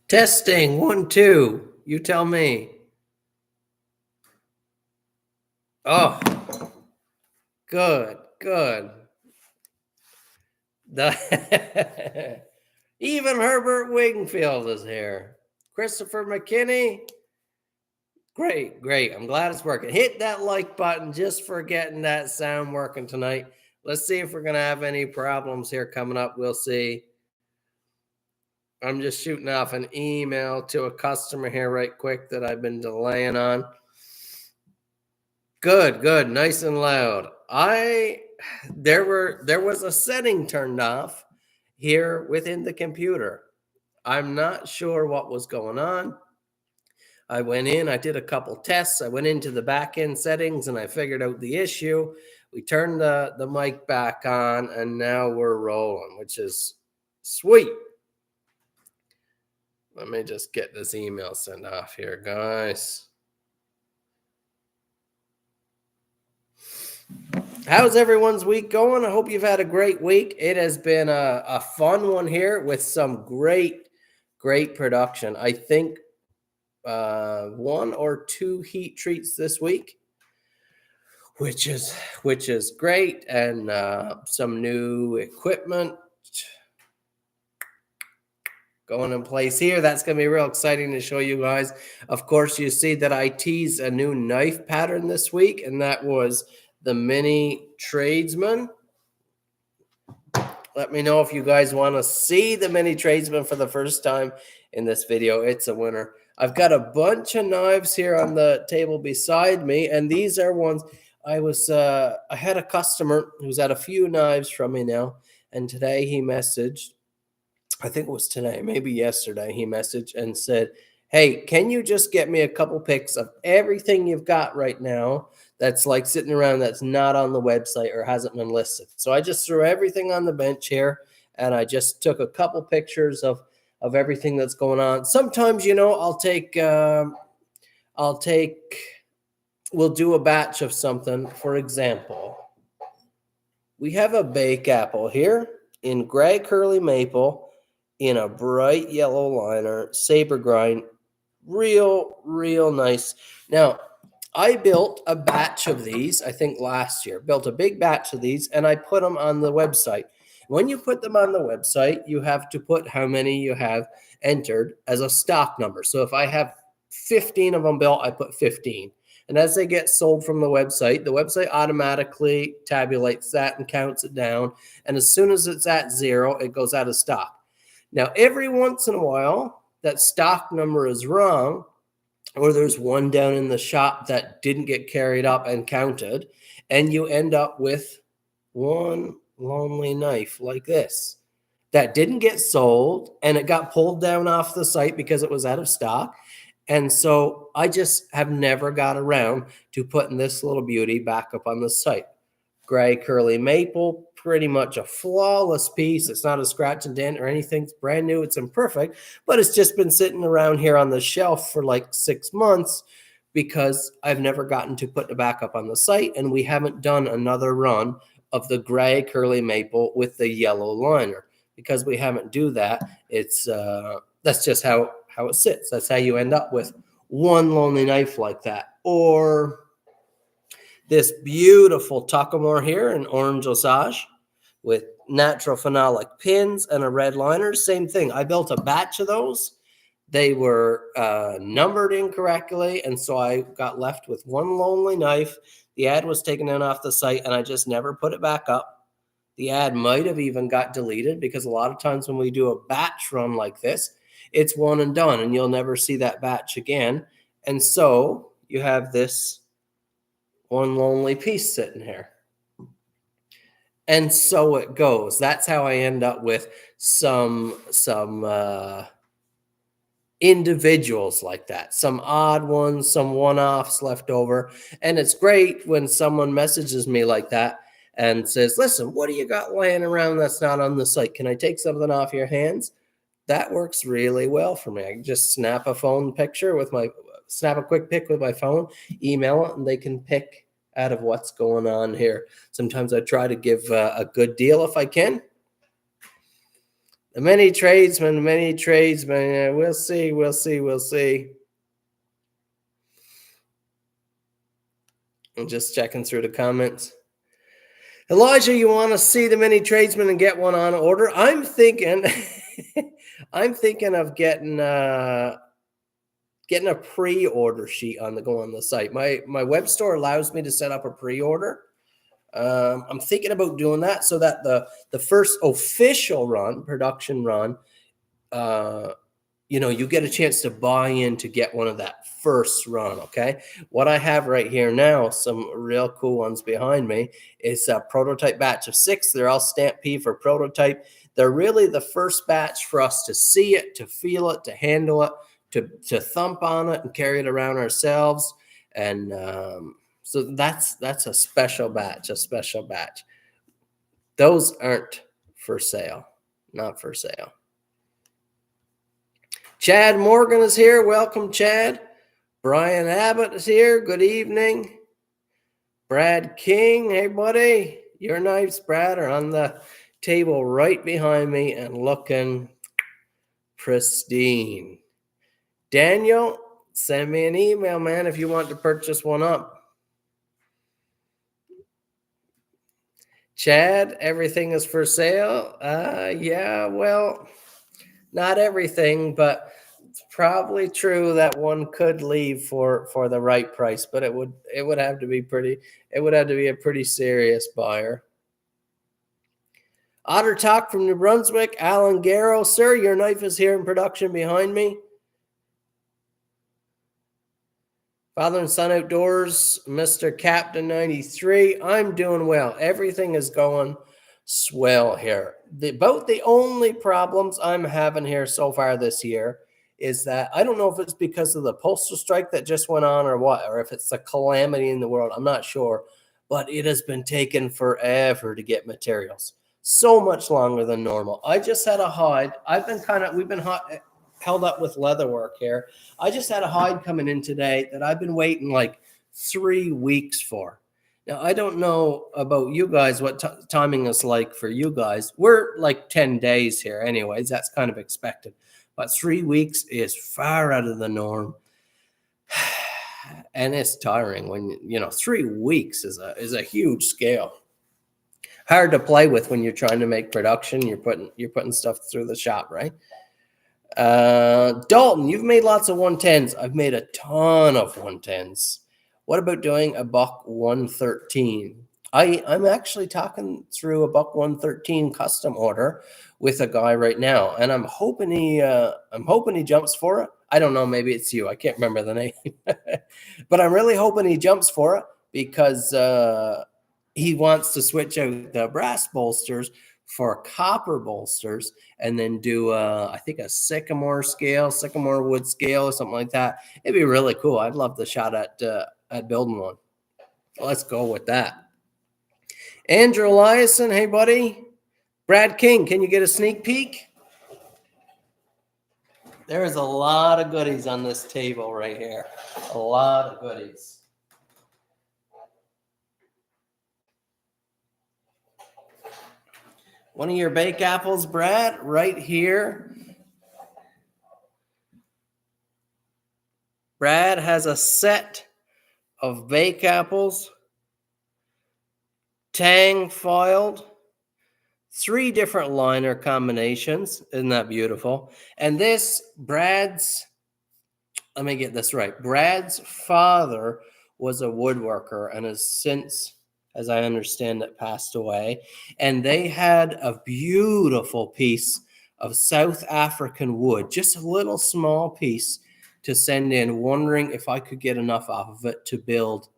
Testing, 1, 2. You tell me. Oh, good, good. Even Herbert Wingfield is here. Christopher McKinney. Great, great. I'm glad it's working. Hit that like button just for getting that sound working tonight. Let's see if we're going to have any problems here coming up. We'll see. I'm just shooting off an email to a customer here right quick that I've been delaying on. Good, good, nice and loud. There was a setting turned off here within the computer. I'm not sure what was going on. I went in, I did a couple tests. I went into the back end settings and I figured out the issue. We turned the mic back on and now we're rolling, which is sweet. Let me just get this email sent off here, guys. How's everyone's week going? I hope you've had a great week. It has been a fun one here with some great production. I think 1 or 2 heat treats this week, which is great, and some new equipment going in place here. That's going to be real exciting to show you guys. Of course, you see that I teased a new knife pattern this week, and that was the Mini Tradesman. Let me know if you guys want to see the Mini Tradesman for the first time in this video. It's a winner. I've got a bunch of knives here on the table beside me, and these are ones I had a customer who's had a few knives from me now, and today he messaged, I think it was today, maybe yesterday, he messaged and said, hey, can you just get me a couple pics of everything you've got right now that's like sitting around that's not on the website or hasn't been listed? So I just threw everything on the bench here, and I just took a couple pictures of everything that's going on. Sometimes, we'll do a batch of something. For example, we have a bake apple here in gray curly maple in a bright yellow liner, saber grind, real nice. Now, I built a batch of these, I think last year, built a big batch of these, and I put them on the website. When you put them on the website, you have to put how many you have entered as a stock number. So if I have 15 of them built, I put 15. And as they get sold from the website automatically tabulates that and counts it down. And as soon as it's at 0, it goes out of stock. Now, every once in a while, that stock number is wrong, or there's one down in the shop that didn't get carried up and counted, and you end up with one lonely knife like this that didn't get sold, and it got pulled down off the site because it was out of stock. And so I just have never got around to putting this little beauty back up on the site. Gray curly maple, pretty much a flawless piece. It's not a scratch and dent or anything. It's brand new. It's imperfect, but it's just been sitting around here on the shelf for like 6 months because I've never gotten to put it back up on the site, and we haven't done another run of the gray curly maple with the yellow liner because we haven't do that. It's that's just how it sits. That's how you end up with one lonely knife like that. Or this beautiful Takamore here in orange Osage with natural phenolic pins and a red liner. Same thing. I built a batch of those. They were numbered incorrectly, and so I got left with one lonely knife. The ad was taken down off the site, and I just never put it back up. The ad might have even got deleted because a lot of times when we do a batch run like this, it's one and done, and you'll never see that batch again. And so you have this one lonely piece sitting here. And so it goes. That's how I end up with some individuals like that, some odd ones, some one-offs left over. And it's great when someone messages me like that and says, listen, what do you got laying around that's not on the site? Can I take something off your hands? That works really well for me. I can just snap a quick pic with my phone, email it, and they can pick out of what's going on here. Sometimes I try to give a good deal if I can. The many tradesmen. Yeah, we'll see. I'm just checking through the comments. Elijah, you want to see the many tradesmen and get one on order? I'm thinking, I'm thinking of getting a pre-order sheet on the site. My web store allows me to set up a pre-order. I'm thinking about doing that so that the first official run, production run, you get a chance to buy in to get one of that first run. Okay, what I have right here now, some real cool ones behind me, is a prototype batch of 6. They're all stamp P for prototype. They're really the first batch for us to see it, to feel it, to handle it, to thump on it and carry it around ourselves. And so that's a special batch, Those aren't for sale, not for sale. Chad Morgan is here. Welcome, Chad. Brian Abbott is here. Good evening. Brad King. Hey, buddy. Your knives, Brad, are on the table right behind me and looking pristine. Daniel, send me an email, man, if you want to purchase one up. Chad, everything is for sale. Yeah, well, not everything, but it's probably true that one could leave for the right price, but it would have to be a pretty serious buyer. Otter Talk from New Brunswick, Alan Garrow. Sir, your knife is here in production behind me. Father and Son Outdoors, Mr. Captain 93. I'm doing well. Everything is going swell here. About the only problems I'm having here so far this year is that I don't know if it's because of the postal strike that just went on or what, or if it's a calamity in the world. I'm not sure, but it has been taking forever to get materials. So much longer than normal. I just had a hide. We've been held up with leather work here. I just had a hide coming in today that I've been waiting like 3 weeks for. Now, I don't know about you guys, what timing is like for you guys. We're like 10 days here anyways. That's kind of expected. But 3 weeks is far out of the norm. And it's tiring when, 3 weeks is a huge scale. Hard to play with when you're trying to make production. You're putting stuff through the shop, right? Dalton, you've made lots of 110s. I've made a ton of 110s. What about doing a buck 113? I'm actually talking through a buck 113 custom order with a guy right now, and I'm hoping he jumps for it. I don't know, maybe it's you. I can't remember the name, but I'm really hoping he jumps for it because he wants to switch out the brass bolsters for copper bolsters and then do I think a sycamore wood scale or something like that. It'd be really cool. I'd love the shot at building one. Let's go with that. Andrew Eliason, hey buddy. Brad King, can you get a sneak peek? There is a lot of goodies on this table right here. A lot of goodies. One of your bake apples, Brad, right here. Brad has a set of bake apples, tang foiled, 3 different liner combinations. Isn't that beautiful? And this, let me get this right. Brad's father was a woodworker and has since, as I understand it, passed away. And they had a beautiful piece of South African wood, just a little small piece to send in, wondering if I could get enough off of it to build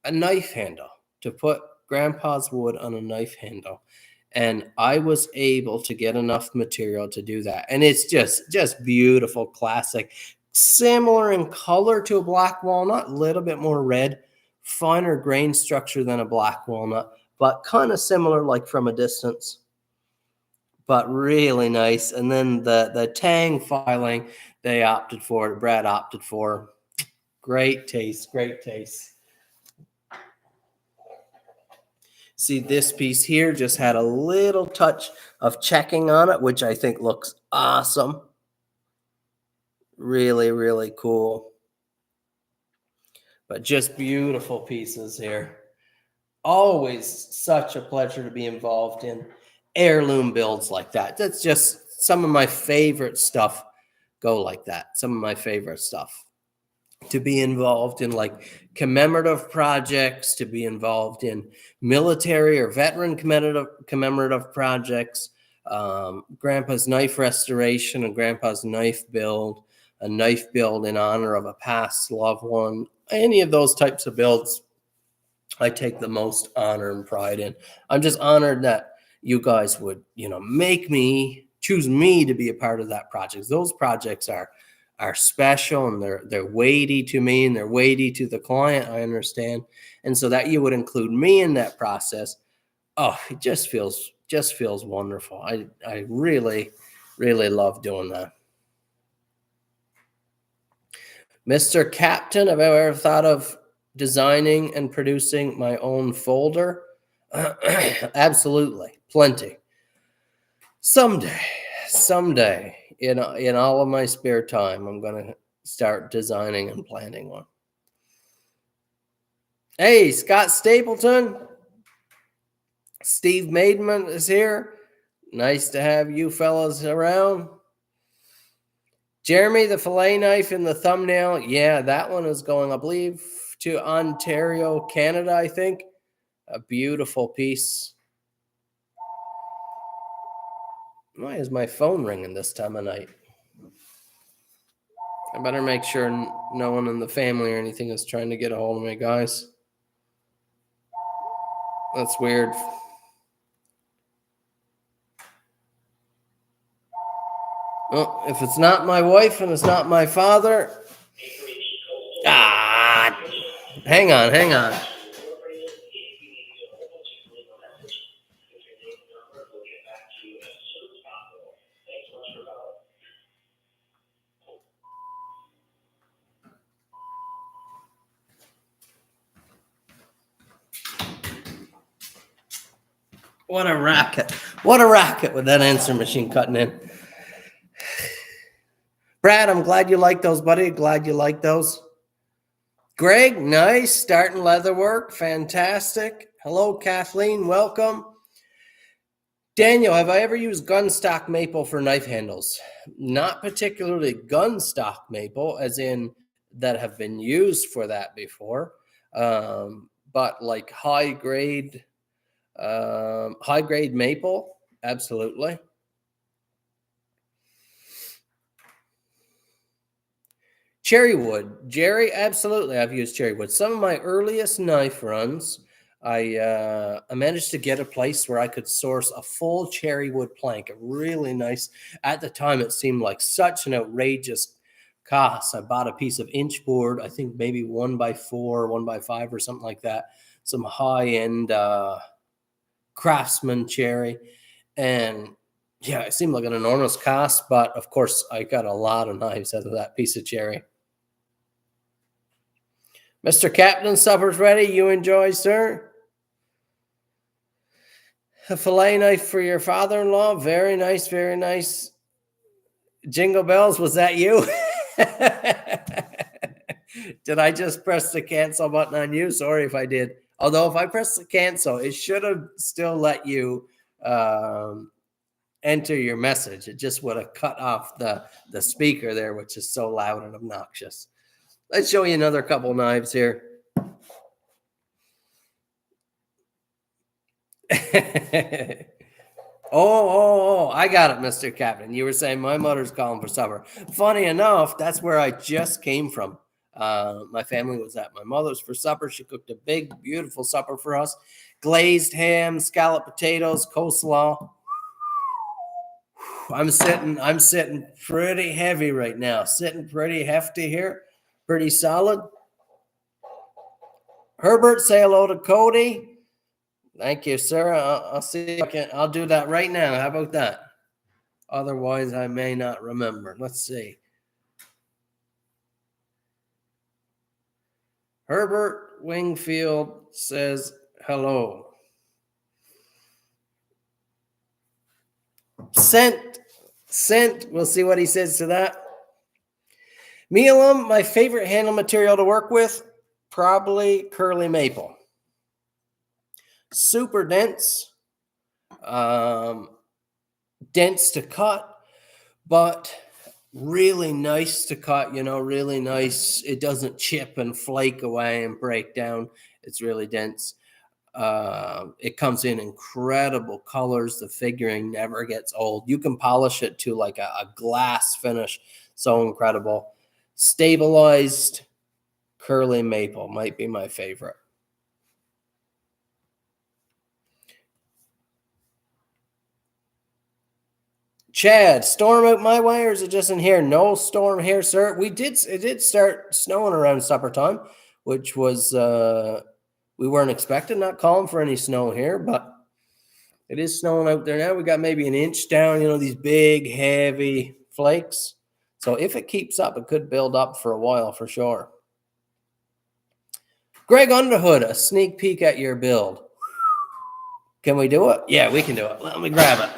a knife handle, to put Grandpa's wood on a knife handle. And I was able to get enough material to do that. And it's just beautiful, classic, similar in color to a black walnut, a little bit more red, finer grain structure than a black walnut, but kind of similar like from a distance, but really nice. And then the tang filing, Brad opted for. Great taste. See, this piece here just had a little touch of checking on it, which I think looks awesome. Really, really cool. But just beautiful pieces here. Always such a pleasure to be involved in heirloom builds like that. That's just some of my favorite stuff go like that. Some of my favorite stuff. To be involved in like commemorative projects, to be involved in military or veteran commemorative projects, Grandpa's knife restoration and Grandpa's knife build, a knife build in honor of a past loved one, any of those types of builds, I take the most honor and pride in. I'm just honored that you guys would, make me choose me to be a part of that project. Those projects are special, and they're weighty to me, and they're weighty to the client. I understand, and so that you would include me in that process. Oh, it just feels wonderful. I really, really love doing that. Mr. Captain, have I ever thought of designing and producing my own folder? Absolutely, plenty. Someday, in all of my spare time, I'm gonna start designing and planning one. Hey, Scott Stapleton, Steve Maidman is here. Nice to have you fellas around. Jeremy, the fillet knife in the thumbnail. Yeah, that one is going, I believe, to Ontario, Canada, I think. A beautiful piece. Why is my phone ringing this time of night? I better make sure no one in the family or anything is trying to get a hold of me, guys. That's weird. Well, if it's not my wife and it's not my father. Hang on. What a racket. What a racket with that answer machine cutting in. Brad, I'm glad you like those, buddy. Glad you like those. Greg, nice. Starting leatherwork. Fantastic. Hello, Kathleen. Welcome. Daniel, have I ever used gunstock maple for knife handles? Not particularly gunstock maple, as in that have been used for that before, but like high grade maple, absolutely. Cherry wood, Jerry, absolutely. I've used cherry wood. Some of my earliest knife runs, I managed to get a place where I could source a full cherry wood plank, a really nice. At the time, it seemed like such an outrageous cost. I bought a piece of inch board, I think maybe 1x4, 1x5, or something like that. Some high end Craftsman cherry, and yeah, it seemed like an enormous cost. But of course, I got a lot of knives out of that piece of cherry. Mr. Captain, supper's ready. You enjoy, sir? A fillet knife for your father-in-law. Very nice, very nice. Jingle bells, was that you? Did I just press the cancel button on you? Sorry if I did. Although if I press the cancel, it should have still let you enter your message. It just would have cut off the speaker there, which is so loud and obnoxious. Let's show you another couple knives here. Oh, I got it, Mr. Captain. You were saying my mother's calling for supper. Funny enough, that's where I just came from. My family was at my mother's for supper. She cooked a big, beautiful supper for us. Glazed ham, scalloped potatoes, coleslaw. I'm sitting pretty heavy right now. Sitting pretty hefty here. Pretty solid. Herbert, say hello to Cody. Thank you, sir. I'll see if I can. I'll do that right now. How about that? Otherwise, I may not remember. Let's see. Herbert Wingfield says hello. Scent. We'll see what he says to that. Miellum, my favorite handle material to work with, probably curly maple. Super dense, dense to cut, but really nice to cut, really nice. It doesn't chip and flake away and break down. It's really dense. It comes in incredible colors. The figuring never gets old. You can polish it to like a glass finish. So incredible. Stabilized curly maple might be my favorite. Chad, storm out my way, or is it just in here? No storm here, sir. It did start snowing around supper time, which was we weren't expecting, not calling for any snow here, but it is snowing out there now. We got maybe an inch down, these big, heavy flakes. So if it keeps up, it could build up for a while for sure. Greg Underhood, a sneak peek at your build. Can we do it? Yeah, we can do it. Let me grab it.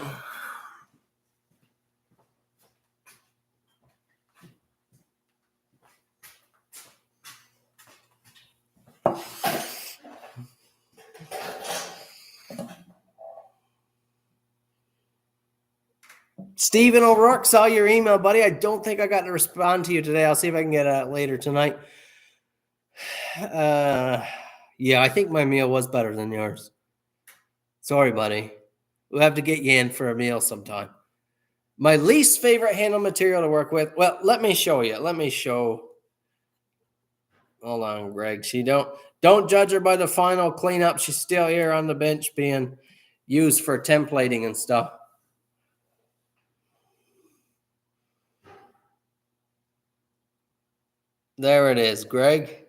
Stephen O'Rourke, saw your email, buddy. I don't think I got to respond to you today. I'll see if I can get it later tonight. Yeah, I think my meal was better than yours. Sorry, buddy. We'll have to get you in for a meal sometime. My least favorite handle material to work with. Well, let me show you. Hold on, Greg. Don't judge her by the final cleanup. She's still here on the bench being used for templating and stuff. There it is, Greg.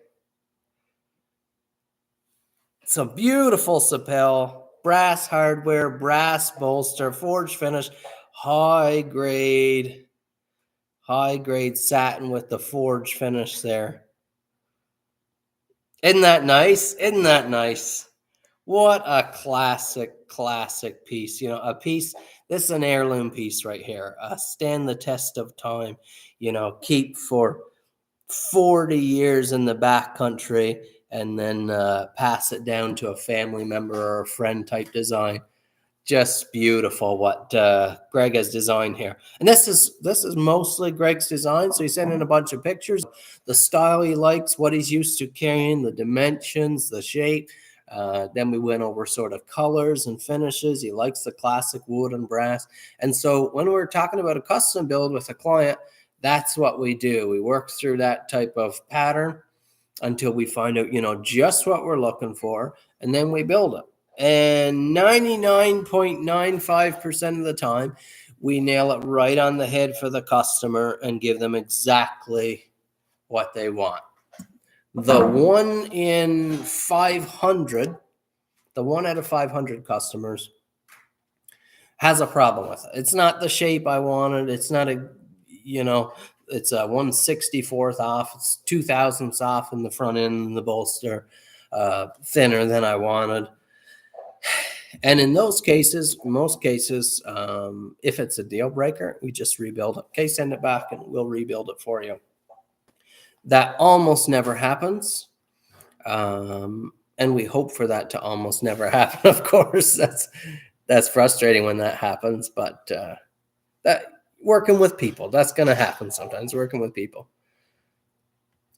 It's a beautiful Sapel, brass hardware, brass bolster, forged finish, high grade satin with the forged finish there. Isn't that nice? What a classic piece. A piece, this is an heirloom piece right here. Stand the test of time, keep for 40 years in the back country and then pass it down to a family member or a friend type design. Just beautiful what Greg has designed here. And this is mostly Greg's design. So he sent in a bunch of pictures, the style he likes, what he's used to carrying, the dimensions, the shape. Then we went over sort of colors and finishes. He likes the classic wood and brass. And so when we're talking about a custom build with a client, that's what we do. We work through that type of pattern until we find out, just what we're looking for, and then we build it. And 99.95% of the time, we nail it right on the head for the customer and give them exactly what they want. The one out of 500 customers has a problem with it. It's not the shape I wanted. It's not it's a 1/64th off. It's 2/1000ths off in the front end of the bolster, thinner than I wanted. And in most cases, if it's a deal breaker, we just rebuild it. Okay, send it back and we'll rebuild it for you. That almost never happens. And we hope for that to almost never happen, of course. That's frustrating when that happens, but that working with people, that's going to happen sometimes, working with people.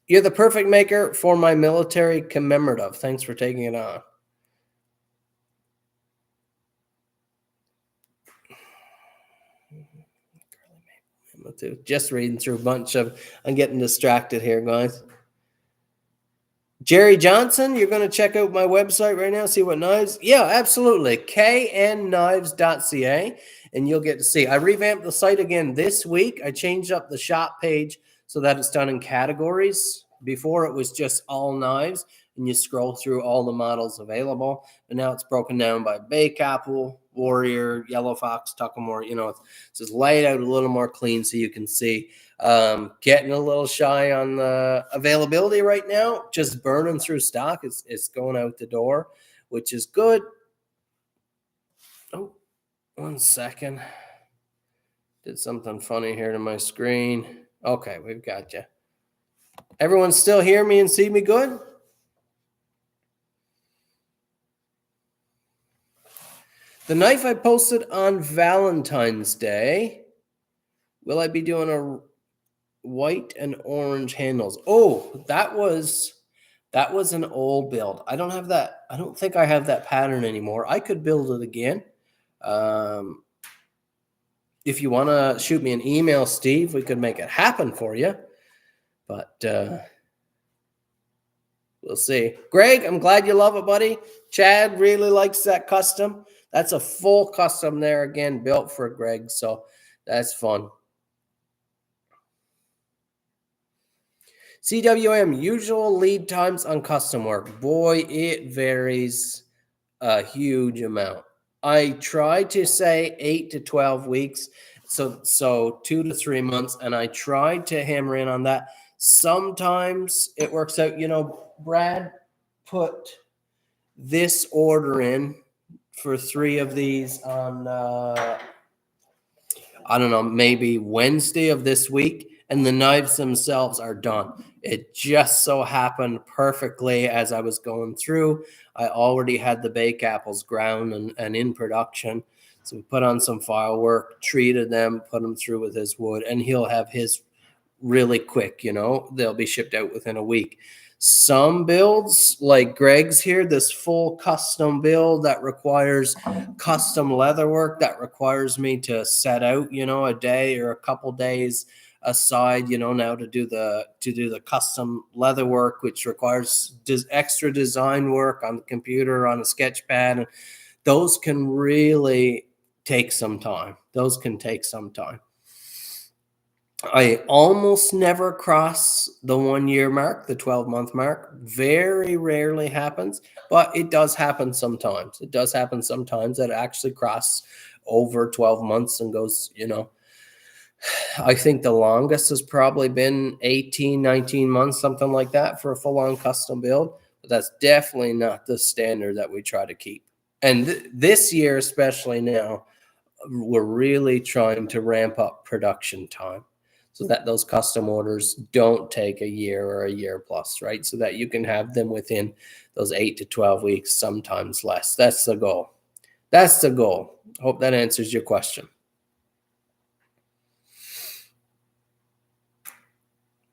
You're the perfect maker for my military commemorative. Thanks for taking it on. Just reading through a bunch of, I'm getting distracted here, guys. Jerry Johnson, you're going to check out my website right now, see what knives. Yeah, absolutely. KNKnives.ca, and you'll get to see. I revamped the site again this week. I changed up the shop page so that it's done in categories. Before it was just all knives, and you scroll through all the models available. But now it's broken down by Bake Apple, Warrior, Yellow Fox, Tuckamore. It's just laid out a little more clean so you can see. Getting a little shy on the availability right now, just burning through stock. It's going out the door, which is good. Oh, 1 second. Did something funny here to my screen. Okay, we've got you. Everyone still hear me and see me good? The knife I posted on Valentine's Day. Will I be doing a white and orange handles? Oh, that was an old build. I don't have that. I don't think I have that pattern anymore. I could build it again. If you want to shoot me an email, Steve, we could make it happen for you. But we'll see. Greg, I'm glad you love it, buddy. Chad really likes that custom. That's a full custom there again, built for Greg. So that's fun. CWM, usual lead times on custom work. Boy, it varies a huge amount. I try to say 8 to 12 weeks, so 2 to 3 months, and I tried to hammer in on that. Sometimes it works out. Brad put this order in for 3 of these on I don't know, maybe Wednesday of this week, and the knives themselves are done. It just so happened perfectly as I was going through. I already had the bake apples ground and in production. So we put on some file work, treated them, put them through with his wood, and he'll have his really quick. They'll be shipped out within a week. Some builds, like Greg's here, this full custom build that requires custom leather work, that requires me to set out, a day or a couple days aside, now to do the custom leather work, which requires extra design work on the computer, on a sketch pad. And those can really take some time. I almost never cross the 1 year mark, the 12-month mark. Very rarely happens, but it does happen sometimes. That it actually crosses over 12 months and goes, I think the longest has probably been 18, 19 months, something like that for a full-on custom build. But that's definitely not the standard that we try to keep. And this year, especially now, we're really trying to ramp up production time, so that those custom orders don't take a year or a year plus, right? So that you can have them within those 8 to 12 weeks, sometimes less. That's the goal. Hope that answers your question.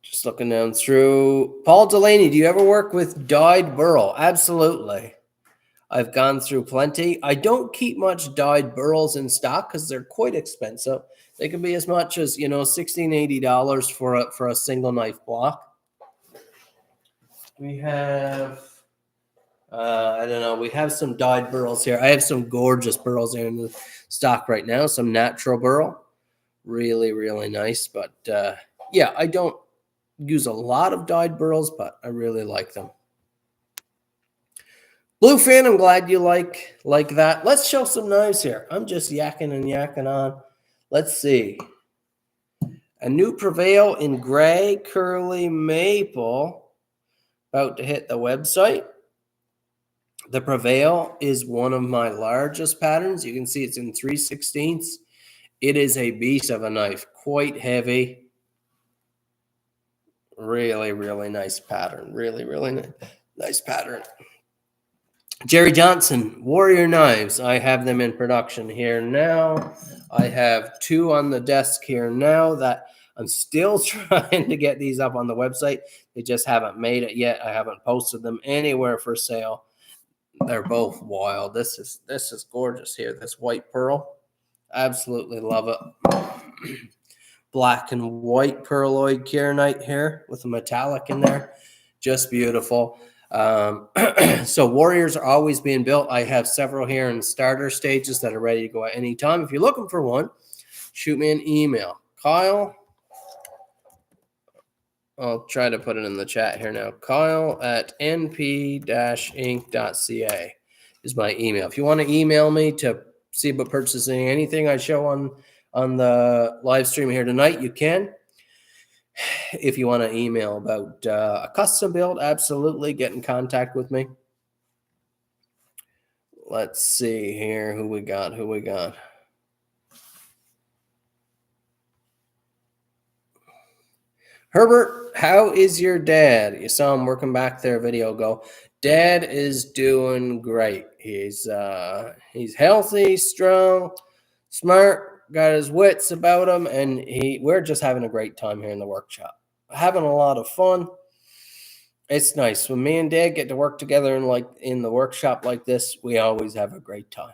Just looking down through. Paul Delaney, do you ever work with dyed burl? Absolutely. I've gone through plenty. I don't keep much dyed burls in stock because they're quite expensive. They can be as much as, $16, $80 for a single knife block. We have, I don't know, we have some dyed burls here. I have some gorgeous burls here in the stock right now, some natural burl. Really, really nice. But yeah, I don't use a lot of dyed burls, but I really like them. Bluefin, I'm glad you like that. Let's show some knives here. I'm just yakking on. Let's see. A new Prevail in gray curly maple about to hit the website. The Prevail is one of my largest patterns. You can see it's in 3/16. It is a beast of a knife, quite heavy. Really, really nice pattern. Really, really nice pattern. Jerry Johnson, Warrior Knives. I have them in production here now. I have 2 on the desk here now that I'm still trying to get these up on the website. They just haven't made it yet. I haven't posted them anywhere for sale. They're both wild. This is gorgeous here. This white pearl. Absolutely love it. Black and white pearloid kyanite here with a metallic in there. Just beautiful. So Warriors are always being built. I have several here in starter stages that are ready to go at any time. If you're looking for one, shoot me an email. Kyle, I'll try to put it in the chat here now. Kyle at np-inc.ca is my email. If you want to email me to see about purchasing anything I show on the live stream here tonight, you can. If you want to email about a custom build, absolutely get in contact with me. Let's see here who we got. Herbert, how is your dad? You saw him working back there a video ago. Dad is doing great. He's healthy, strong, smart, got his wits about him, and we're just having a great time here in the workshop. Having a lot of fun. It's nice when me and Dad get to work together in the workshop like this. We always have a great time.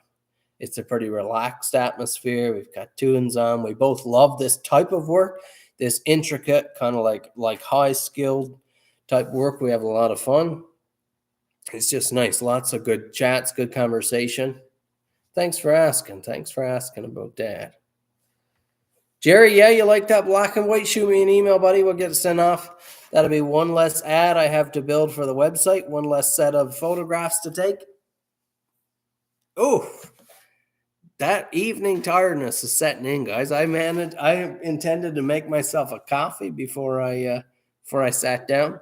It's a pretty relaxed atmosphere. We've got tunes on. We both love this type of work, this intricate kind of like high skilled type work. We have a lot of fun. It's just nice. Lots of good chats, good conversation. Thanks for asking. Thanks for asking about Dad. Jerry, yeah, you like that black and white? Shoot me an email, buddy. We'll get it sent off. That'll be one less ad I have to build for the website, one less set of photographs to take. Oh, that evening tiredness is setting in, guys. I intended to make myself a coffee before I sat down.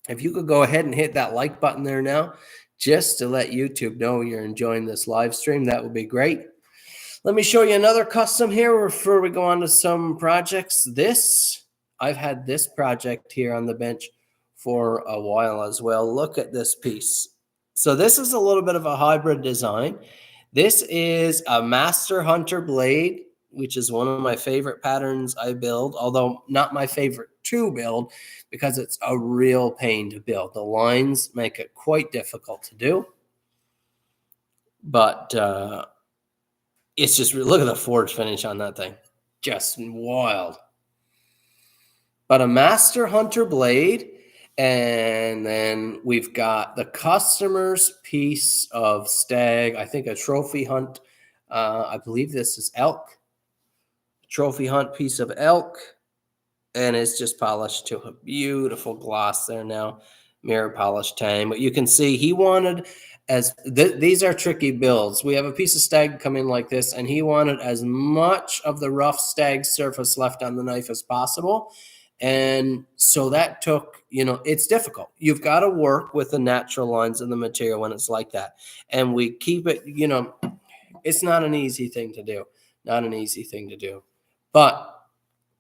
If you could go ahead and hit that like button there now, just to let YouTube know you're enjoying this live stream, that would be great. Let me show you another custom here before we go on to some projects. I've had this project here on the bench for a while as well. Look at this piece. So this is a little bit of a hybrid design. This is a Master Hunter blade, which is one of my favorite patterns I build, although not my favorite to build because it's a real pain to build. The lines make it quite difficult to do. But it's just, look at the forge finish on that thing. Just wild. But a Master Hunter blade. And then we've got the customer's piece of stag. I think a trophy hunt. I believe this is elk. Trophy hunt piece of elk. And it's just polished to a beautiful gloss there now. Mirror polish time. But you can see he wanted, these are tricky builds. We have a piece of stag come in like this, and he wanted as much of the rough stag surface left on the knife as possible. And so that took, it's difficult. You've got to work with the natural lines of the material when it's like that. And we keep it, it's not an easy thing to do. Not an easy thing to do. But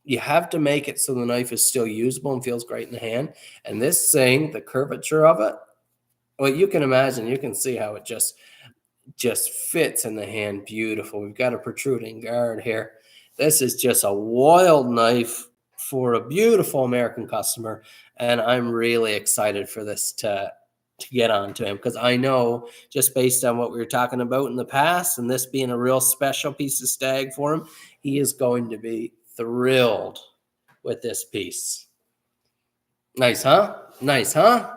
you have to make it so the knife is still usable and feels great in the hand. And this thing, the curvature of it, well, you can imagine, you can see how it just fits in the hand beautiful. We've got a protruding guard here. This is just a wild knife for a beautiful American customer, and I'm really excited for this to get onto him, because I know, just based on what we were talking about in the past and this being a real special piece of stag for him, he is going to be thrilled with this piece. Nice, huh? Nice, huh?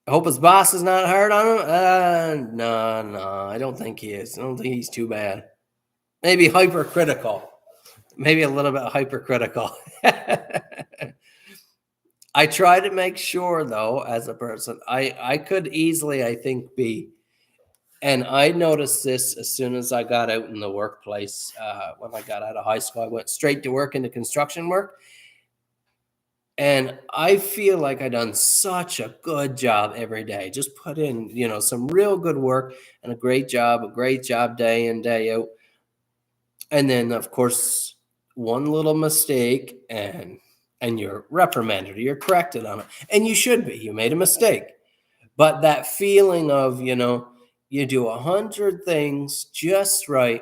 I hope his boss is not hard on him. No, I don't think he is. I don't think he's too bad. Maybe hypercritical. Maybe a little bit hypercritical. I try to make sure, though, as a person, I could easily, I think, be, and I noticed this as soon as I got out in the workplace. When I got out of high school, I went straight to work into construction work. And I feel like I've done such a good job every day. Just put in, some real good work and a great job day in, day out. And then, of course, one little mistake and you're reprimanded or you're corrected on it. And you should be. You made a mistake. But that feeling of, you do 100 things just right,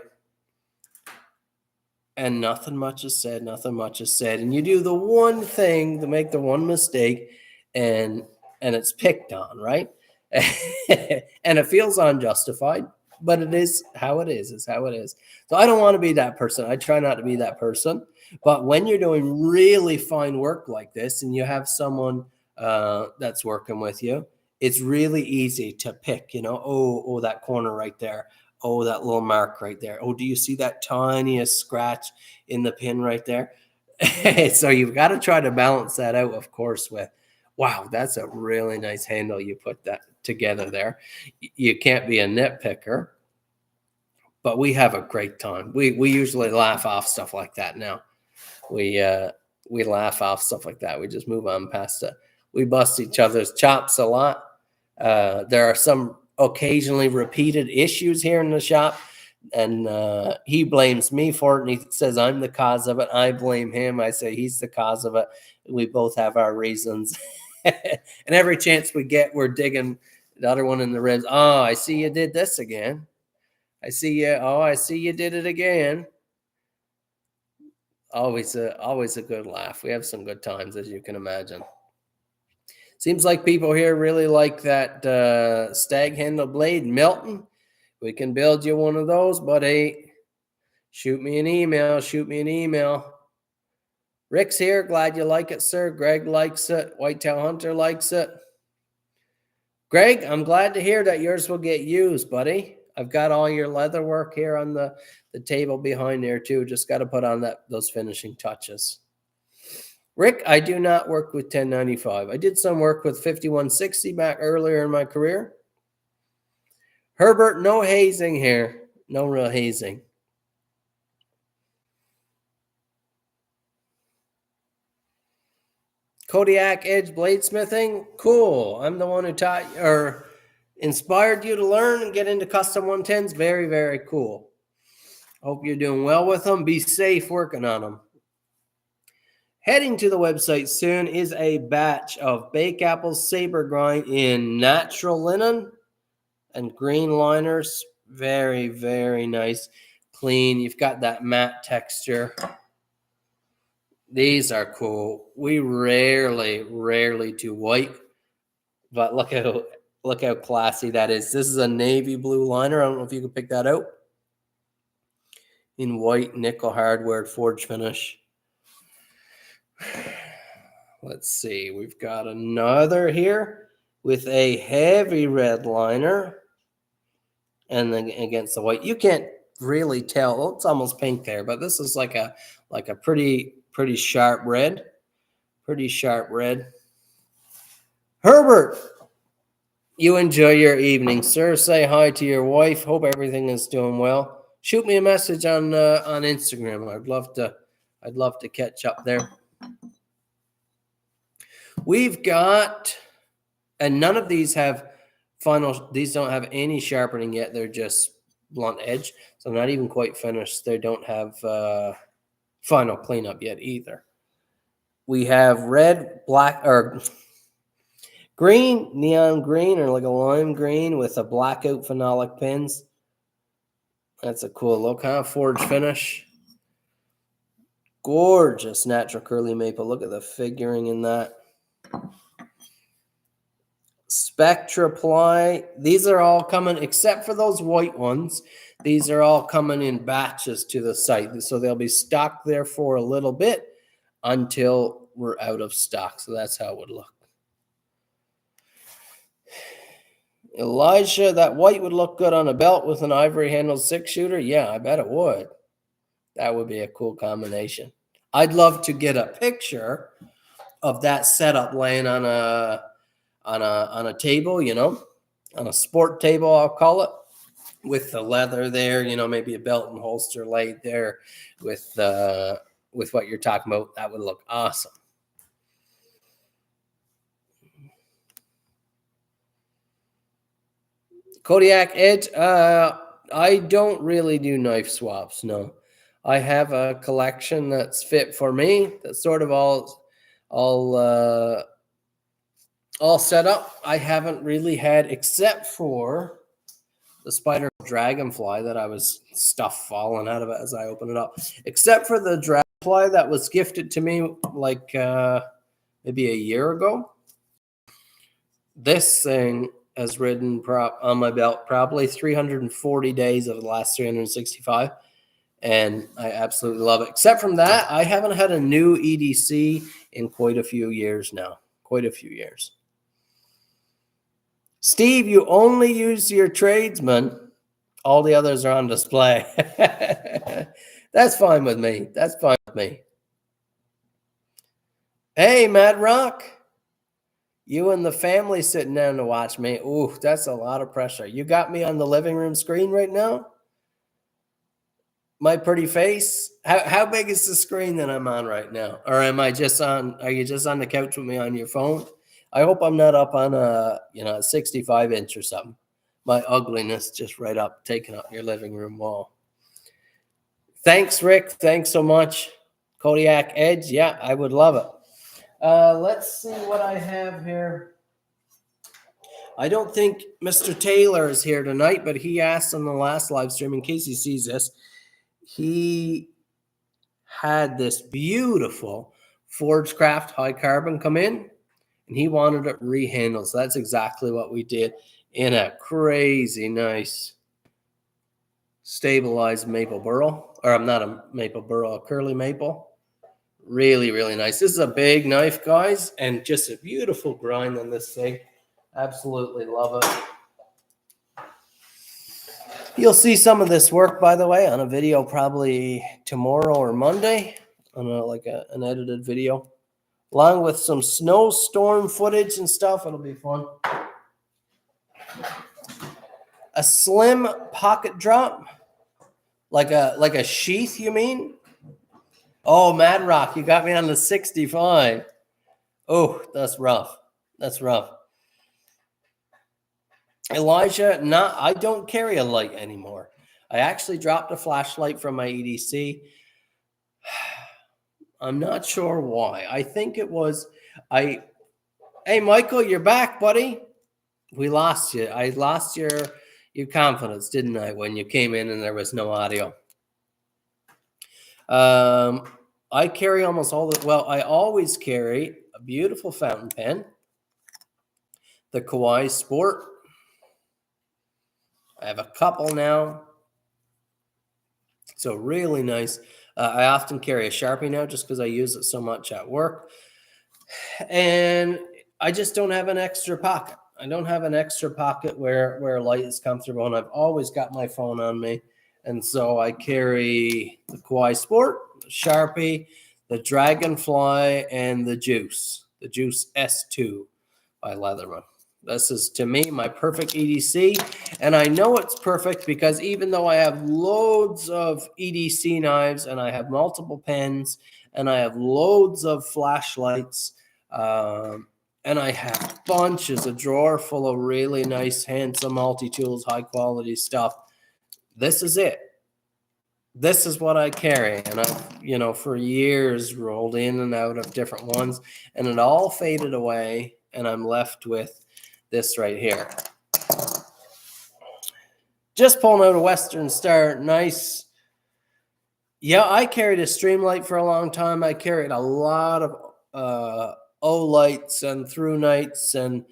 and nothing much is said, and you do the one thing to make the one mistake, and it's picked on, right? And it feels unjustified, but it is how it is. It's how it is. So I don't want to be that person. I try not to be that person. But when you're doing really fine work like this, and you have someone that's working with you, it's really easy to pick, oh, that corner right there. Oh, that little mark right there. Oh, do you see that tiniest scratch in the pin right there? So you've got to try to balance that out, of course, with, wow, that's a really nice handle you put that together there. You can't be a nitpicker, but we have a great time. We usually laugh off stuff like that now. We laugh off stuff like that. We just move on past it. We bust each other's chops a lot. There are some occasionally repeated issues here in the shop. And he blames me for it, and he says I'm the cause of it. I blame him. I say he's the cause of it. We both have our reasons. And every chance we get, we're digging the other one in the ribs. Oh, I see you did this again. I see you. Oh, I see you did it again. Always a good laugh. We have some good times, as you can imagine. Seems like people here really like that stag handle blade. Milton, we can build you one of those, buddy. Shoot me an email. Shoot me an email. Rick's here. Glad you like it, sir. Greg likes it. Whitetail Hunter likes it. Greg, I'm glad to hear that yours will get used, buddy. I've got all your leather work here on the table behind there, too. Just got to put on those finishing touches. Rick, I do not work with 1095. I did some work with 5160 back earlier in my career. Herbert, no hazing here. No real hazing. Kodiak Edge bladesmithing, cool. I'm the one who taught or inspired you to learn and get into custom 110s. Very, very cool. Hope you're doing well with them. Be safe working on them. Heading to the website soon is a batch of Bake Apples Saber Grind in natural linen and green liners. Very, very nice. Clean. You've got that matte texture. These are cool. We rarely do white, but look how classy that is. This is a navy blue liner. I don't know if you can pick that out. In white nickel hardware forge finish. Let's see. We've got another here with a heavy red liner, and then against the white. You can't really tell. Oh, it's almost pink there, but this is like a pretty sharp red. Pretty sharp red. Herbert, you enjoy your evening, sir. Say hi to your wife. Hope everything is doing well. Shoot me a message on Instagram. I'd love to catch up there. We've got, and none of these have final. These don't have any sharpening yet. They're just blunt edge, so not even quite finished. They don't have final cleanup yet either. We have red, black, or green, neon green, or like a lime green with a blackout phenolic pins. That's a cool look, huh? Forge finish. Gorgeous natural curly maple. Look at the figuring in that. Spectra ply. These are all coming, except for those white ones. These are all coming in batches to the site. So they'll be stocked there for a little bit until we're out of stock. So that's how it would look. Elijah, that white would look good on a belt with an ivory handled 6-shooter. Yeah, I bet it would. That would be a cool combination. I'd love to get a picture of that setup laying on a table, on a sport table, I'll call it, with the leather there, maybe a belt and holster laid there with what you're talking about. That would look awesome. Kodiak Edge, I don't really do knife swaps, no. I have a collection that's fit for me. That's sort of all set up. I haven't really had, except for the Spider Dragonfly that I was stuff falling out of it as I open it up. Except for the Dragonfly that was gifted to me like maybe a year ago. This thing has ridden on my belt probably 340 days of the last 365. And I absolutely love it. Except from that, I haven't had a new EDC in quite a few years now. Quite a few years. Steve, you only use your tradesman. All the others are on display. That's fine with me. That's fine with me. Hey, Mad Rock. You and the family sitting down to watch me. Ooh, that's a lot of pressure. You got me on the living room screen right now? My pretty face. How big is the screen that I'm on right now? Or are you just on the couch with me on your phone? I hope I'm not up on a 65-inch or something. My ugliness just right up, taking up your living room wall. Thanks, Rick. Thanks so much. Kodiak Edge. Yeah, I would love it. Let's see what I have here. I don't think Mr. Taylor is here tonight, but he asked on the last live stream, in case he sees this, he had this beautiful Forgecraft high carbon come in, and he wanted it rehandled. So that's exactly what we did in a crazy nice stabilized maple burl, or I'm not a maple burl, a curly maple. Really, really nice. This is a big knife, guys, and just a beautiful grind on this thing. Absolutely love it. You'll see some of this work, by the way, on a video probably tomorrow or Monday, on an edited video, along with some snowstorm footage and stuff. It'll be fun. A slim pocket drop, like a sheath, you mean? Oh, Mad Rock, you got me on the 65. Oh, that's rough. That's rough. Elijah, I don't carry a light anymore. I actually dropped a flashlight from my EDC. I'm not sure why. I think it was Hey, Michael, you're back, buddy. We lost you. I lost your confidence, didn't I, when you came in and there was no audio? I carry almost all the, well, I always carry a beautiful fountain pen, the Kawai Sport. I have a couple now. So really nice. I often carry a Sharpie now just because I use it so much at work. And I just don't have an extra pocket. I don't have an extra pocket where light is comfortable, and I've always got my phone on me. And so I carry the Kawai Sport, the Sharpie, the Dragonfly, and the Juice S2 by Leatherman. This is, to me, my perfect EDC. And I know it's perfect because even though I have loads of EDC knives and I have multiple pens and I have loads of flashlights, and I have bunches, a drawer full of really nice, handsome multi-tools, high-quality stuff, this is it. This is what I carry. And I've, for years rolled in and out of different ones, and it all faded away, and I'm left with this right here. Just pulling out a Western Star. Nice. Yeah, I carried a Streamlight for a long time. I carried a lot of O-Lights and Through Nights and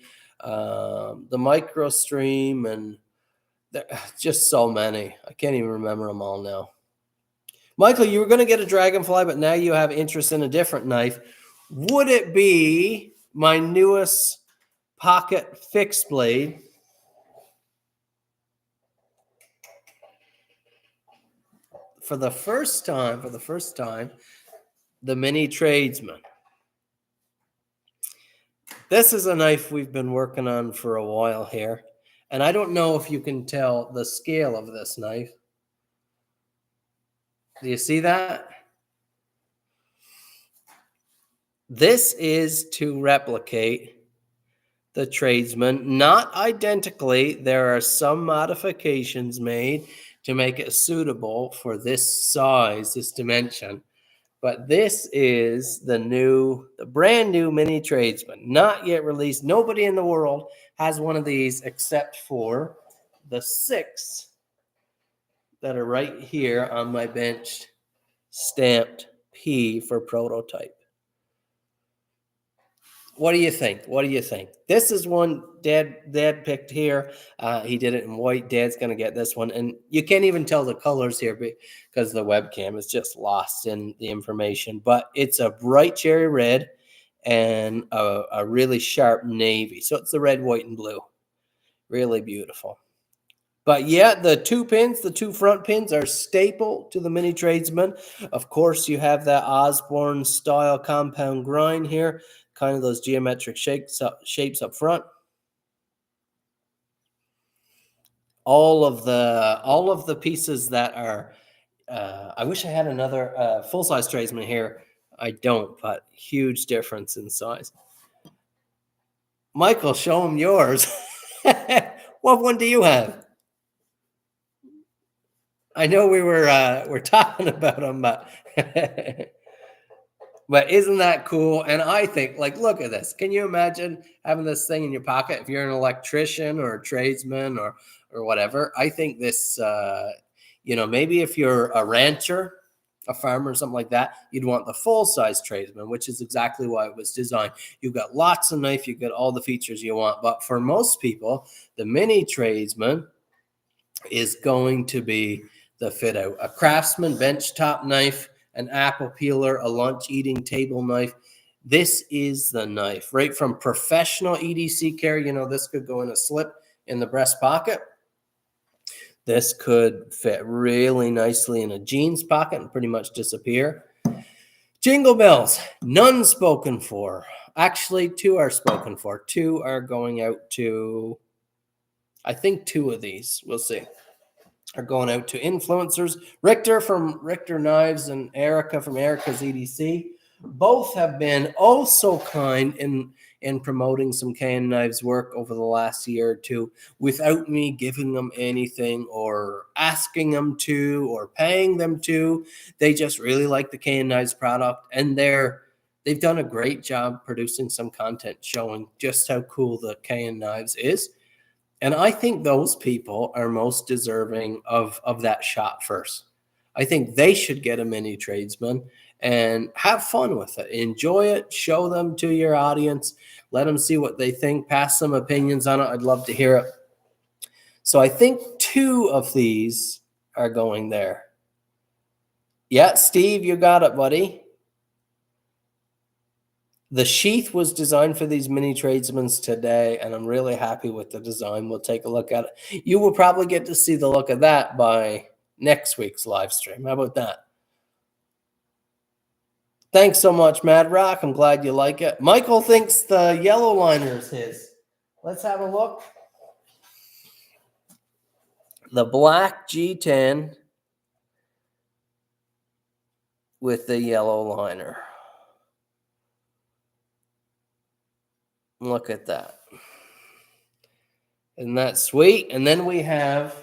the MicroStream, and just so many. I can't even remember them all now. Michael, you were going to get a Dragonfly, but now you have interest in a different knife. Would it be my newest pocket fixed blade? For the first time, the Mini Tradesman. This is a knife we've been working on for a while here. And I don't know if you can tell the scale of this knife. Do you see that? This is to replicate the Tradesman. Not identically. There are some modifications made to make it suitable for this size, this dimension. But this is the brand new Mini Tradesman, not yet released. Nobody in the world has one of these except for the 6 that are right here on my bench, stamped P for prototype. What do you think? What do you think? This is one Dad picked here. He did it in white. Dad's going to get this one. And you can't even tell the colors here because the webcam is just lost in the information. But it's a bright cherry red and a really sharp navy. So it's the red, white, and blue. Really beautiful. But yeah, the two front pins are staple to the Mini Tradesman. Of course, you have that Osborne style compound grind here. Kind of those geometric shapes up front. All of the pieces that are, I wish I had another full-size tradesman here. I don't, but huge difference in size. Michael, show them yours. What one do you have? I know we're talking about them, but but isn't that cool? And I think, like, look at this. Can you imagine having this thing in your pocket if you're an electrician or a tradesman or whatever? I think this, maybe if you're a rancher, a farmer, or something like that, you'd want the full size tradesman, which is exactly why it was designed. You've got lots of knife, you've got all the features you want. But for most people, the mini tradesman is going to be the fit out. A Craftsman benchtop knife, an apple peeler, a lunch eating table knife. This is the knife, right from professional EDC care. This could go in a slip in the breast pocket. This could fit really nicely in a jeans pocket and pretty much disappear. Jingle bells, none spoken for. Actually, 2 are spoken for. 2 are going out to, I think 2 of these, we'll see, are going out to influencers. Richter from Richter Knives and Erica from Erica's EDC. Both have been oh so kind in promoting some K&N Knives work over the last year or 2 without me giving them anything or asking them to or paying them to. They just really like the K&N Knives product, and they've done a great job producing some content showing just how cool the K&N Knives is. And I think those people are most deserving of that shot first. I think they should get a mini tradesman and have fun with it. Enjoy it. Show them to your audience. Let them see what they think. Pass some opinions on it. I'd love to hear it. So I think 2 of these are going there. Yeah, Steve, you got it, buddy. The sheath was designed for these mini tradesmen today, and I'm really happy with the design. We'll take a look at it. You will probably get to see the look of that by next week's live stream. How about that? Thanks so much, Mad Rock. I'm glad you like it. Michael thinks the yellow liner is his. Let's have a look. The black G10 with the yellow liner. Look at that. Isn't that sweet? And then we have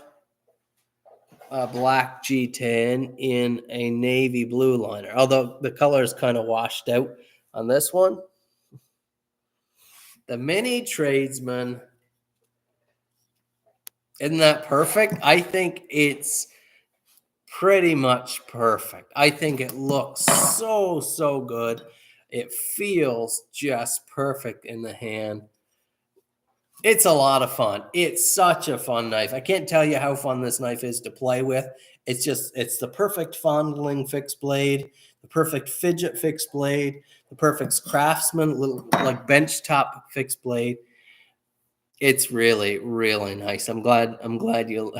a black G10 in a navy blue liner, although the color is kind of washed out on this one. The mini tradesman, isn't that perfect? I think it's pretty much perfect. I think it looks so good. It feels just perfect in the hand. It's a lot of fun. It's such a fun knife. I can't tell you how fun this knife is to play with. It's the perfect fondling fixed blade, the perfect fidget fixed blade, the perfect Craftsman little like benchtop fixed blade. It's really, really nice. I'm glad you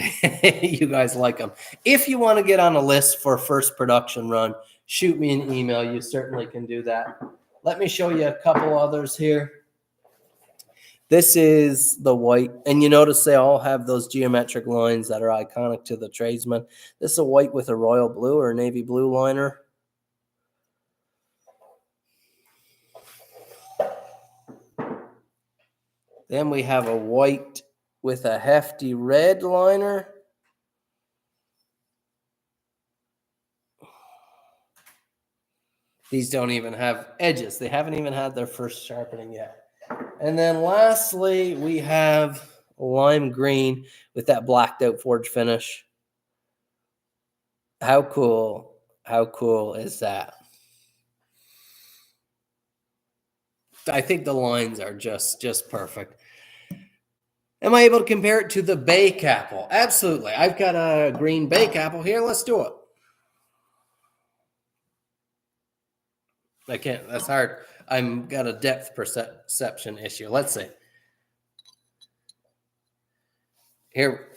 you guys like them. If you want to get on a list for first production run, shoot me an email. You certainly can do that. Let me show you a couple others here. This is the white, and you notice they all have those geometric lines that are iconic to the tradesman. This is a white with a royal blue or navy blue liner. Then we have a white with a hefty red liner. These don't even have edges. They haven't even had their first sharpening yet. And then lastly, we have lime green with that blacked out forge finish. How cool is that? I think the lines are just perfect. Am I able to compare it to the Bake Apple? Absolutely. I've got a green Bake Apple here. Let's do it. I can't. That's hard. I've got a depth perception issue. Let's see. Here.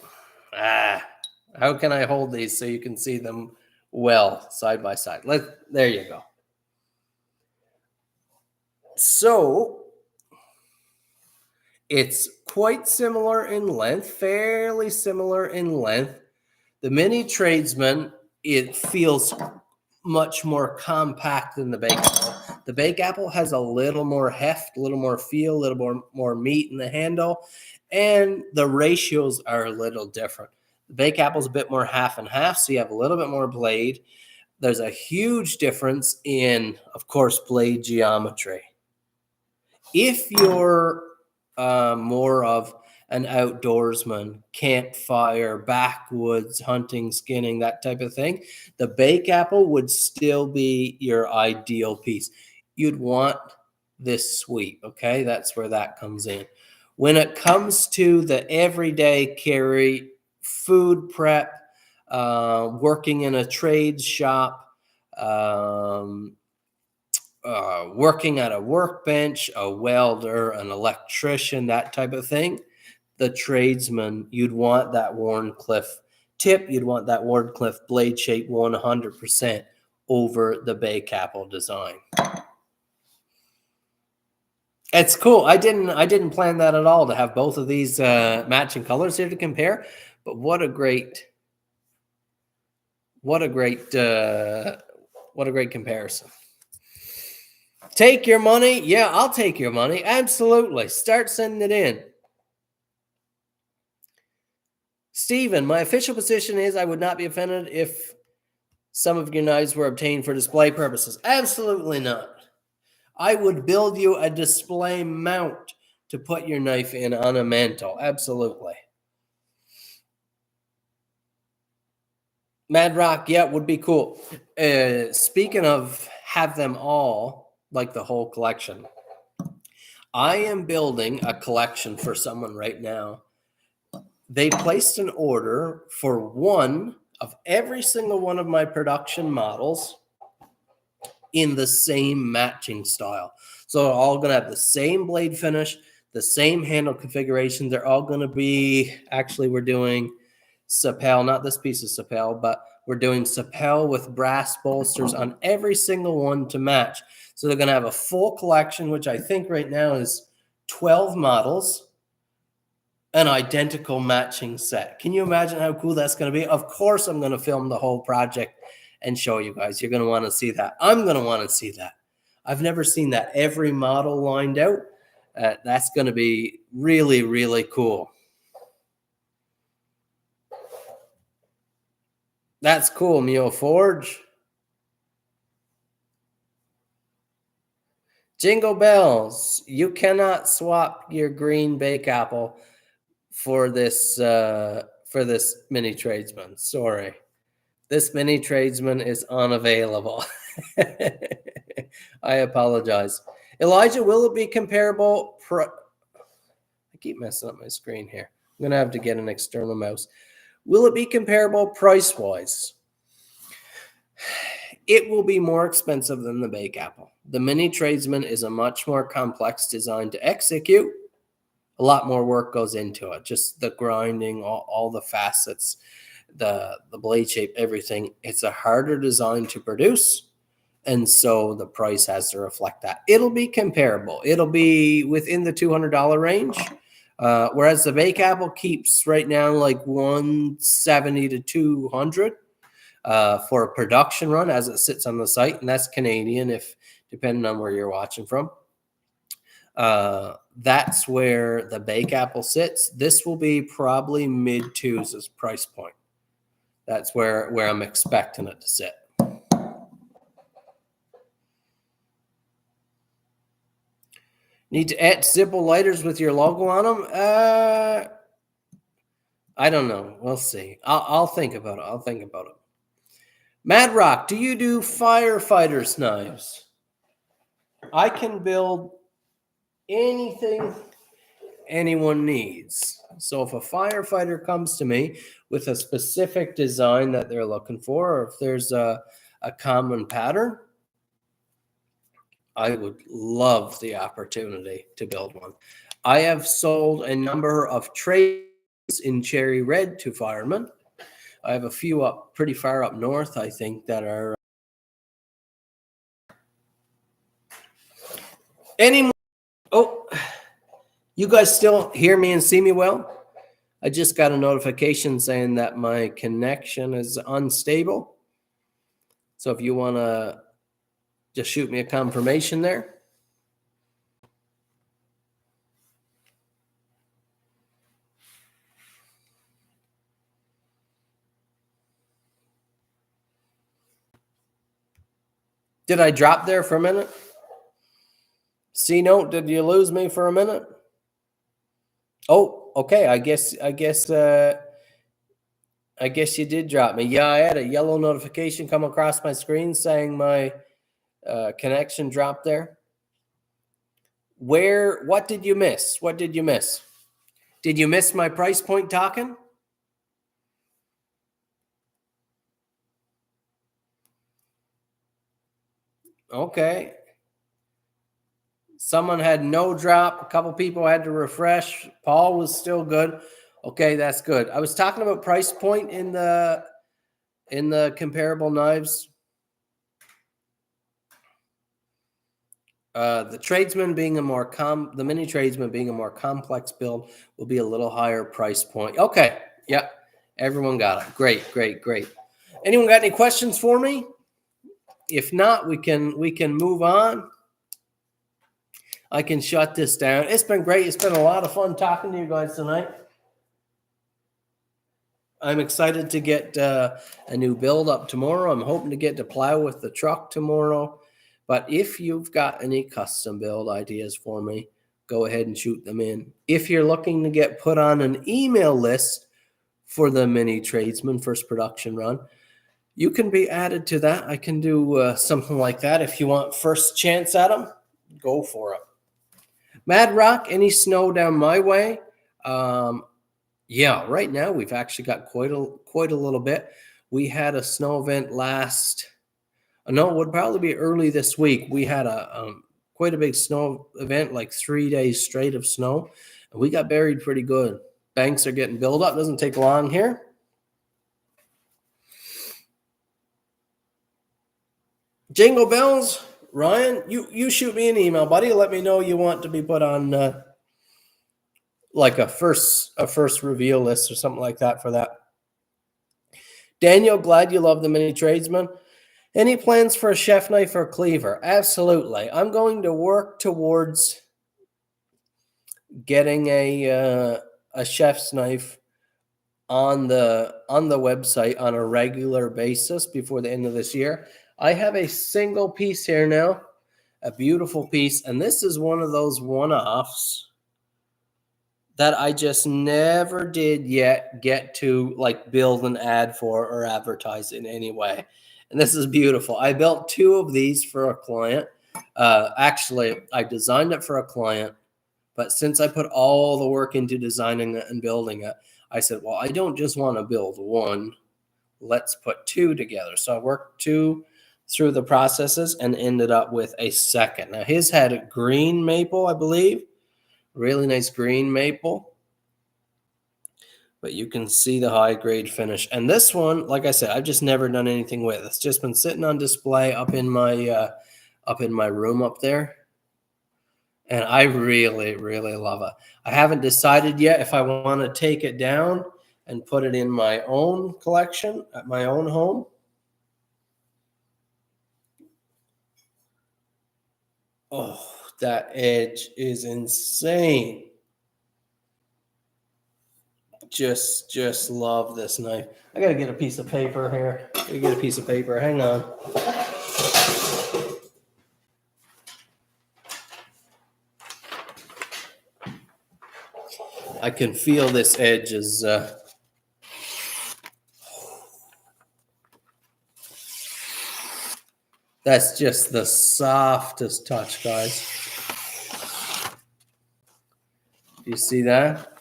How can I hold these so you can see them well side by side? There you go. So it's quite similar in length, fairly similar in length. The mini tradesman, it feels much more compact than the Bake Apple. The Bake Apple has a little more heft, a little more feel, a little more meat in the handle, and the ratios are a little different. The Bake Apple's a bit more half and half, so you have a little bit more blade. There's a huge difference in, of course, blade geometry. If you're more of an outdoorsman, campfire, backwoods, hunting, skinning, that type of thing, the Bake Apple would still be your ideal piece. You'd want this sweep, okay? That's where that comes in. When it comes to the everyday carry, food prep, working in a trade shop, working at a workbench, a welder, an electrician, that type of thing, the tradesman, you'd want that Wharncliffe tip, you'd want that Wharncliffe blade shape 100% over the Bake Apple design. It's cool. I didn't plan that at all to have both of these matching colors here to compare, but what a great comparison. Take your money? Yeah, I'll take your money. Absolutely. Start sending it in. Stephen, my official position is I would not be offended if some of your knives were obtained for display purposes. Absolutely not. I would build you a display mount to put your knife in on a mantle. Absolutely. Mad Rock, yeah, would be cool. Speaking of have them all, like the whole collection, I am building a collection for someone right now. They placed an order for one of every single one of my production models in the same matching style. So they're all going to have the same blade finish, the same handle configuration. They're all going to be, actually, we're doing Sapel, not this piece of Sapel, but we're doing Sapel with brass bolsters on every single one to match. So they're going to have a full collection, which I think right now is 12 models, an identical matching set. Can you imagine how cool that's going to be? Of course, I'm going to film the whole project and show you guys. You're going to want to see that. I'm going to want to see that. I've never seen that. Every model lined out. That's going to be really, really cool. That's cool, Mio Forge. Jingle bells. You cannot swap your green Bake Apple for this mini tradesman. Sorry. This mini tradesman is unavailable. I apologize. Elijah, will it be comparable? I keep messing up my screen here. I'm going to have to get an external mouse. Will it be comparable price-wise? It will be more expensive than the Bake Apple. The mini tradesman is a much more complex design to execute. A lot more work goes into it. Just the grinding, all the facets, the blade shape, everything. It's a harder design to produce, and so the price has to reflect that. It'll be comparable. It'll be within the $200 range, whereas the Bake Apple keeps right now like $170 to $200 for a production run as it sits on the site, and that's Canadian, if depending on where you're watching from. That's where the Bake Apple sits. This will be probably mid-twos as price point. That's where I'm expecting it to sit. Need to add Zippo lighters with your logo on them? I don't know. We'll see. I'll think about it. Mad Rock, do you do firefighters' knives? I can build anything anyone needs. So if a firefighter comes to me with a specific design that they're looking for, or if there's a common pattern, I would love the opportunity to build one. I have sold a number of trades in cherry red to firemen. I have a few up pretty far up north, I think, that are any. Oh, you guys still hear me and see me well? I just got a notification saying that my connection is unstable. So if you want to just shoot me a confirmation there. Did I drop there for a minute? C-Note, did you lose me for a minute? Oh, okay. I guess you did drop me. Yeah, I had a yellow notification come across my screen saying my connection dropped there. What did you miss? What did you miss? Did you miss my price point talking? Okay. Someone had no drop. A couple people had to refresh. Paul was still good. Okay, that's good. I was talking about price point in the comparable knives. The Tradesman being the Mini Tradesman being a more complex build will be a little higher price point. Okay, yeah, everyone got it. Great. Anyone got any questions for me? If not, we can move on. I can shut this down. It's been great. It's been a lot of fun talking to you guys tonight. I'm excited to get a new build up tomorrow. I'm hoping to get to plow with the truck tomorrow. But if you've got any custom build ideas for me, go ahead and shoot them in. If you're looking to get put on an email list for the Mini Tradesman first production run, you can be added to that. I can do something like that. If you want first chance at them, go for it. Mad Rock, any snow down my way? Yeah, right now we've actually got quite a little bit. We had a snow event it would probably be early this week. We had a quite a big snow event, like 3 days straight of snow, and we got buried pretty good. Banks are getting built up. Doesn't take long here. Jingle bells, Ryan. You shoot me an email, buddy. Let me know you want to be put on like a first reveal list or something like that for that. Daniel, glad you love the Mini Tradesman. Any plans for a chef knife or cleaver? Absolutely. I'm going to work towards getting a chef's knife on the website on a regular basis before the end of this year. I have a single piece here now, a beautiful piece, and this is one of those one-offs that I just never did yet get to like build an ad for or advertise in any way. And this is beautiful. I built 2 of these for a client. Actually, I designed it for a client, but since I put all the work into designing it and building it, I said, well, I don't just want to build one. Let's put 2 together. So I worked 2 through the processes and ended up with a second. Now, his had a green maple, I believe. Really nice green maple. But you can see the high grade finish. And this one, like I said, I've just never done anything with. It's just been sitting on display up in my room up there. And I really, really love it. I haven't decided yet if I want to take it down and put it in my own collection at my own home. Oh, that edge is insane. Just love this knife. I gotta get a piece of paper here. Hang on. I can feel this edge is that's just the softest touch, guys. Do you see that?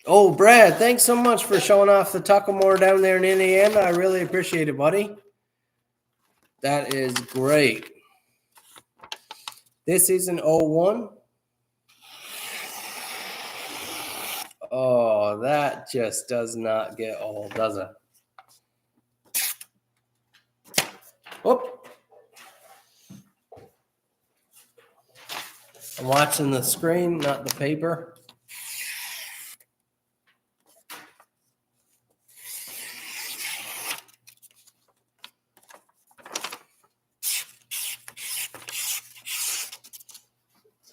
Oh, Brad, thanks so much for showing off the Tuckamore down there in Indiana. I really appreciate it, buddy. That is great. This is an 01. Oh, that just does not get old, does it? Whoop. I'm watching the screen, not the paper.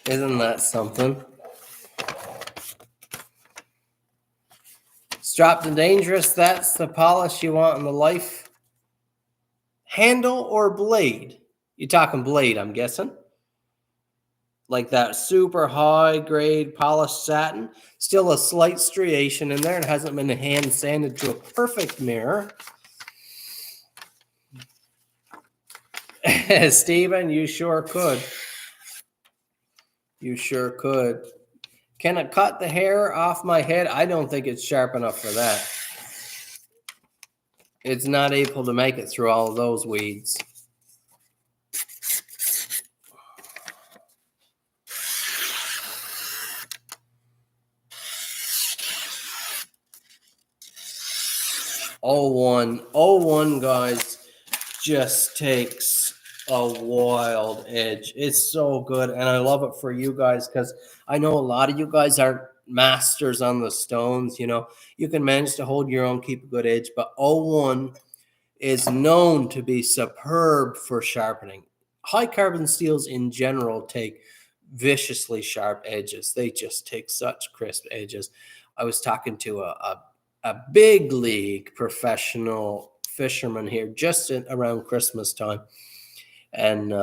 Isn't that something? Stropped and dangerous. That's the polish you want in the life Handle or blade? You're talking blade, I'm guessing. Like that super high grade polished satin. Still a slight striation in there. It hasn't been hand sanded to a perfect mirror. Steven, you sure could. You sure could. Can it cut the hair off my head? I don't think it's sharp enough for that. It's not able to make it through all of those weeds. Oh one, guys, just takes a wild edge. It's so good, and I love it for you guys because I know a lot of you guys aren't masters on the stones. You know, you can manage to hold your own, keep a good edge, but oh one is known to be superb for sharpening. High carbon steels in general take viciously sharp edges. They just take such crisp edges. I was talking to a big league professional fisherman here just around Christmas time, and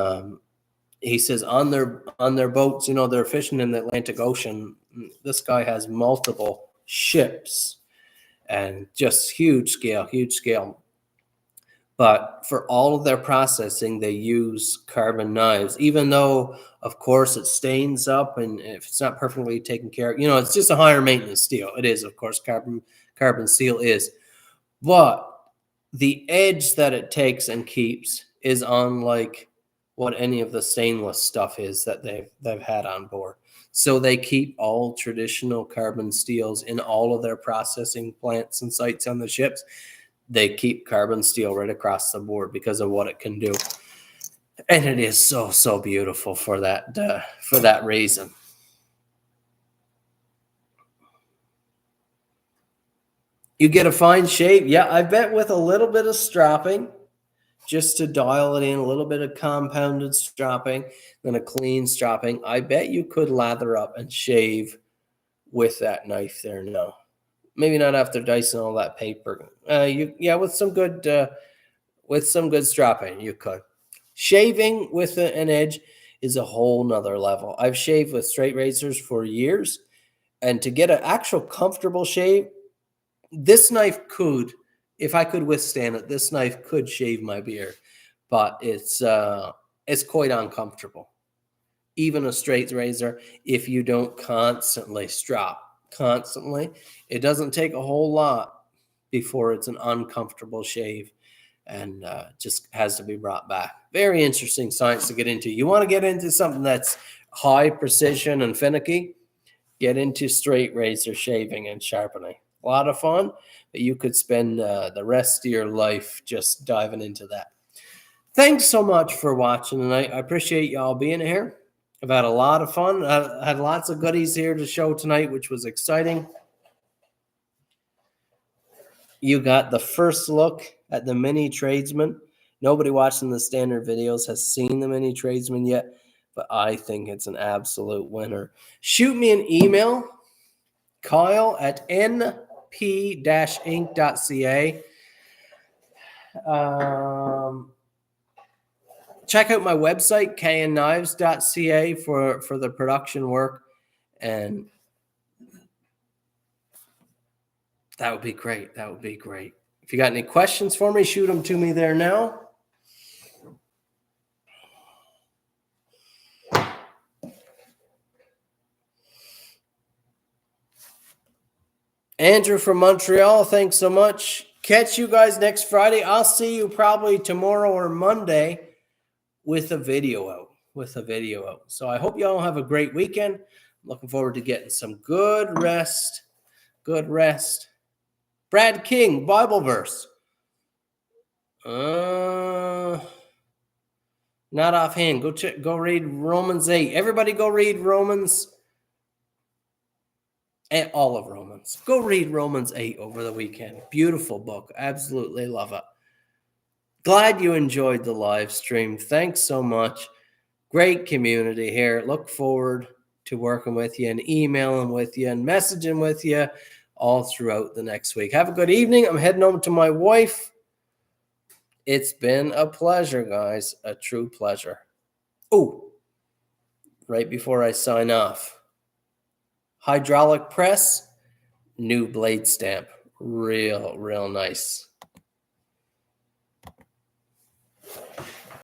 he says on their boats, you know, they're fishing in the Atlantic Ocean. This guy has multiple ships and just huge scale. But for all of their processing, they use carbon knives, even though, of course, it stains up, and if it's not perfectly taken care of, you know, it's just a higher maintenance steel. It is, of course, carbon steel is. But the edge that it takes and keeps is unlike what any of the stainless stuff is that they've had on board. So they keep all traditional carbon steels in all of their processing plants and sites on the ships. They keep carbon steel right across the board because of what it can do. And it is so beautiful for that reason. You get a fine shape. Yeah, I bet with a little bit of stropping, just to dial it in, a little bit of compounded stropping, then a clean stropping, I bet you could lather up and shave with that knife there now. Maybe not after dicing all that paper. With some good stropping, you could. Shaving with an edge is a whole nother level. I've shaved with straight razors for years, and to get an actual comfortable shave, this knife could, if I could withstand it, this knife could shave my beard, but it's quite uncomfortable. Even a straight razor, if you don't constantly strop. Constantly, it doesn't take a whole lot before it's an uncomfortable shave, and just has to be brought back. Very interesting science to get into. You want to get into something that's high precision and finicky, get into straight razor shaving and sharpening. A lot of fun, but you could spend the rest of your life just diving into that. Thanks so much for watching tonight. I appreciate y'all being here. I've had a lot of fun. I had lots of goodies here to show tonight, which was exciting. You got the first look at the Mini Tradesman. Nobody watching the standard videos has seen the Mini Tradesman yet, but I think it's an absolute winner. Shoot me an email, kyle@np-inc.ca. Check out my website, knknives.ca, for the production work, and that would be great. That would be great. If you got any questions for me, shoot them to me there now. Andrew from Montreal, thanks so much. Catch you guys next Friday. I'll see you probably tomorrow or Monday with a video out. So I hope y'all have a great weekend. I'm looking forward to getting some good rest. Brad King, Bible verse. Not offhand. Go read Romans 8. Everybody go read Romans and all of Romans. Go read Romans 8 over the weekend. Beautiful book. Absolutely love it. Glad you enjoyed the live stream. Thanks so much. Great community here. Look forward to working with you and emailing with you and messaging with you all throughout the next week. Have a good evening. I'm heading over to my wife It's been a pleasure, guys. A true pleasure. Oh, right before I sign off, hydraulic press, new blade stamp. Real nice.